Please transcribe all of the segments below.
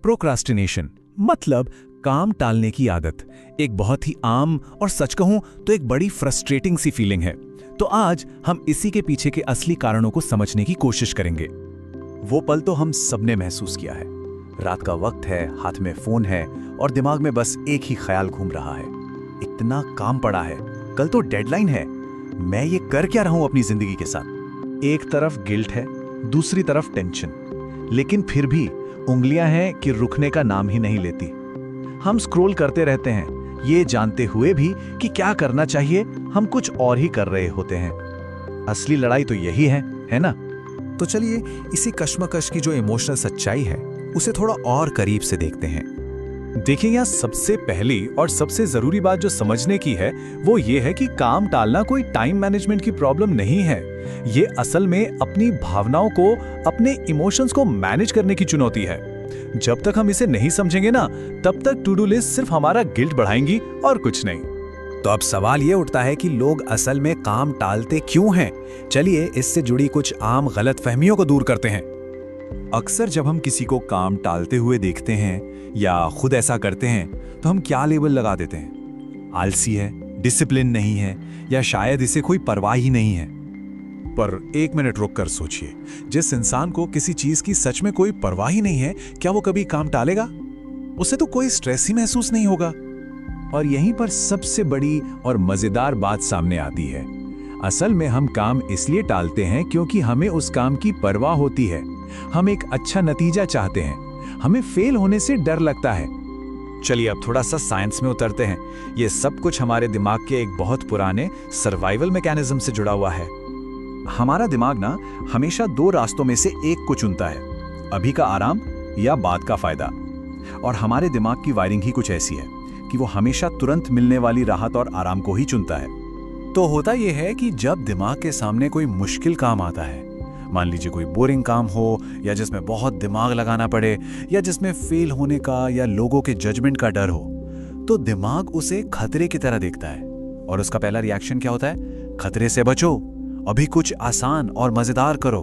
Procrastination मतलब काम टालने की आदत एक बहुत ही आम और सच कहूं तो एक बड़ी फ्रस्ट्रेटिंग सी फीलिंग है। तो आज हम इसी के पीछे के असली कारणों को समझने की कोशिश करेंगे। वो पल तो हम सबने महसूस किया है। रात का वक्त है, हाथ में फोन है और दिमाग में बस एक ही ख्याल घूम रहा है, इतना काम पड़ा है, कल तो डेडलाइन है, मैं ये कर क्या रहा हूं अपनी जिंदगी के साथ। एक तरफ गिल्ट है, दूसरी तरफ टेंशन, लेकिन फिर भी उंगलियां हैं कि रुकने का नाम ही नहीं लेती। हम स्क्रॉल करते रहते हैं, ये जानते हुए भी कि क्या करना चाहिए, हम कुछ और ही कर रहे होते हैं। असली लड़ाई तो यही है ना? तो चलिए इसी कश्मकश की जो इमोशनल सच्चाई है उसे थोड़ा और करीब से देखते हैं। देखिए, यहाँ सबसे पहली और सबसे जरूरी बात जो समझने की है वो ये है कि काम टालना कोई टाइम मैनेजमेंट की प्रॉब्लम नहीं है। ये असल में अपनी भावनाओं को, अपने इमोशंस को मैनेज करने की चुनौती है। जब तक हम इसे नहीं समझेंगे ना, तब तक टू डू लिस्ट सिर्फ हमारा गिल्ट बढ़ाएंगी और कुछ नहीं। तो अब सवाल ये उठता है कि लोग असल में काम टालते क्यों हैं? चलिए इससे जुड़ी कुछ आम गलतफहमियों को दूर करते हैं। अक्सर जब हम किसी को काम टालते हुए देखते हैं या खुद ऐसा करते हैं तो हम क्या लेबल लगा देते हैं? आलसी है, डिसिप्लिन नहीं है, या शायद इसे कोई परवाह ही नहीं है। पर एक मिनट रुक कर सोचिए, जिस इंसान को किसी चीज की सच में कोई परवाह ही नहीं है, क्या वो कभी काम टालेगा? उसे तो कोई स्ट्रेस ही महसूस नहीं होगा। और यहीं पर सबसे बड़ी और मजेदार बात सामने आती है। असल में हम काम इसलिए टालते हैं क्योंकि हमें उस काम की परवाह होती है। हम एक अच्छा नतीजा चाहते हैं, हमें फेल होने से डर लगता है। चलिए अब थोड़ा सा साइंस में उतरते हैं। ये सब कुछ हमारे दिमाग के एक बहुत पुराने सर्वाइवल मैकेनिज्म से जुड़ा हुआ है। हमारा दिमाग ना हमेशा दो रास्तों में से एक को चुनता है, अभी का आराम या बाद का फायदा। और हमारे दिमाग की वायरिंग ही कुछ ऐसी है कि वो हमेशा तुरंत मिलने वाली राहत और आराम को ही चुनता है। तो होता यह है कि जब दिमाग के सामने कोई मुश्किल काम आता है, मान लीजिए कोई बोरिंग काम हो, या जिसमें बहुत दिमाग लगाना पड़े, या जिसमें फेल होने का या लोगों के जजमेंट का डर हो, तो दिमाग उसे खतरे की तरह देखता है। और उसका पहला रिएक्शन क्या होता है? खतरे से बचो, अभी कुछ आसान और मजेदार करो।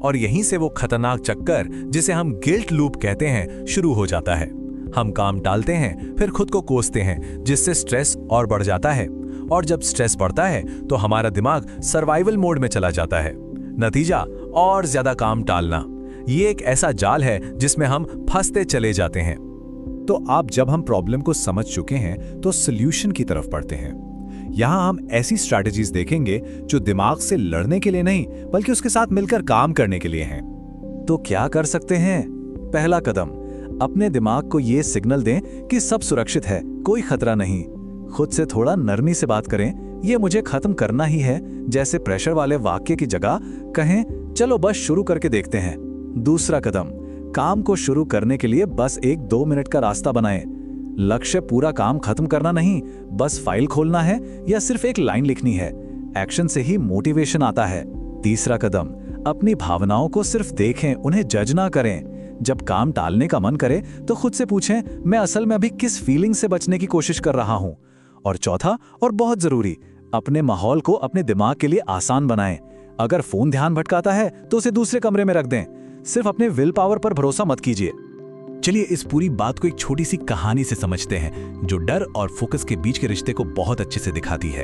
और यहीं से वो खतरनाक चक्कर, जिसे हम गिल्ट लूप कहते हैं, शुरू हो जाता है। हम काम टालते हैं, फिर खुद को कोसते हैं, जिससे स्ट्रेस और बढ़ जाता है। और जब स्ट्रेस बढ़ता है तो हमारा दिमाग सर्वाइवल मोड में चला जाता है। नतीजा और ज्यादा काम टालना। ये एक ऐसा जाल है जिसमें हम फंसते चले जाते हैं। तो अब जब हम प्रॉब्लम को समझ चुके हैं तो सॉल्यूशन की तरफ बढ़ते हैं। यहां हम ऐसी स्ट्रैटेजीज देखेंगे जो दिमाग से लड़ने के लिए नहीं, बल्कि उसके साथ मिलकर काम करने के लिए हैं। तो क्या कर सकते हैं? पहला कदम, अपने दिमाग को यह सिग्नल दें कि सब सुरक्षित है, कोई खतरा नहीं। खुद से थोड़ा नरमी से बात करें, ये मुझे खत्म करना ही है, जैसे प्रेशर वाले वाक्य की जगह कहें चलो बस शुरू करके देखते हैं। दूसरा कदम, काम को शुरू करने के लिए बस 1-2 मिनट का रास्ता बनाएं। लक्ष्य पूरा काम खत्म करना नहीं, बस फाइल खोलना है या सिर्फ एक लाइन लिखनी है। एक्शन से ही मोटिवेशन आता है। तीसरा कदम, अपनी भावनाओं को सिर्फ देखें, उन्हें जज ना करें। जब काम टालने का मन करे तो खुद से पूछें, मैं असल में अभी किस फीलिंग से बचने की कोशिश कर रहा हूं। और चौथा और बहुत जरूरी, अपने माहौल को अपने दिमाग के लिए आसान बनाएं। अगर फोन ध्यान भटकाता है तो उसे दूसरे कमरे में रख दें। सिर्फ अपने विल पावर पर भरोसा मत कीजिए। चलिए इस पूरी बात को एक छोटी सी कहानी से समझते हैं, जो डर और फोकस के बीच के रिश्ते को बहुत अच्छे से दिखाती है।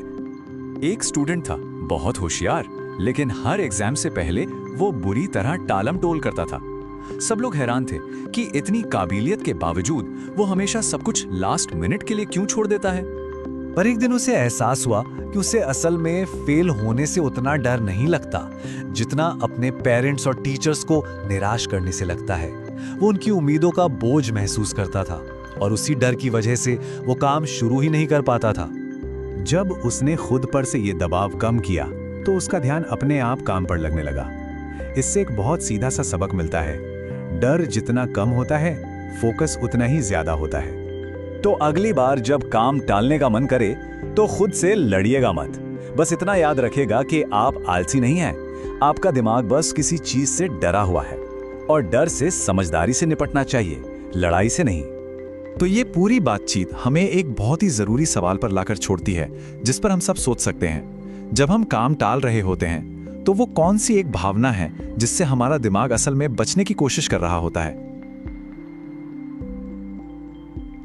एक स्टूडेंट था, बहुत होशियार, लेकिन हर एग्जाम से पहले वो बुरी तरह टालम टोल करता था। सब लोग हैरान थे कि इतनी काबिलियत के बावजूद वो हमेशा सब कुछ लास्ट मिनट के लिए क्यों छोड़ देता है। पर एक दिन उसे एहसास हुआ कि उसे असल में फेल होने से उतना डर नहीं लगता जितना अपने पेरेंट्स और टीचर्स को निराश करने से लगता है। वो उनकी उम्मीदों का बोझ महसूस करता था और उसी डर की वजह से वो काम शुरू ही नहीं कर पाता था। जब उसने खुद पर से ये दबाव कम किया तो उसका ध्यान अपने आप काम पर लगने लगा। इससे एक बहुत सीधा सा सबक मिलता है, डर जितना कम होता है, फोकस उतना ही ज्यादा होता है। तो अगली बार जब काम टालने का मन करे तो खुद से लड़िएगा मत। बस इतना याद रखिएगा कि आप आलसी नहीं हैं, आपका दिमाग बस किसी चीज से डरा हुआ है। और डर से समझदारी से निपटना चाहिए, लड़ाई से नहीं। तो ये पूरी बातचीत हमें एक बहुत ही जरूरी सवाल पर लाकर छोड़ती है, जिस पर हम सब सोच सकते हैं। जब हम काम टाल रहे होते हैं तो वो कौन सी एक भावना है जिससे हमारा दिमाग असल में बचने की कोशिश कर रहा होता है?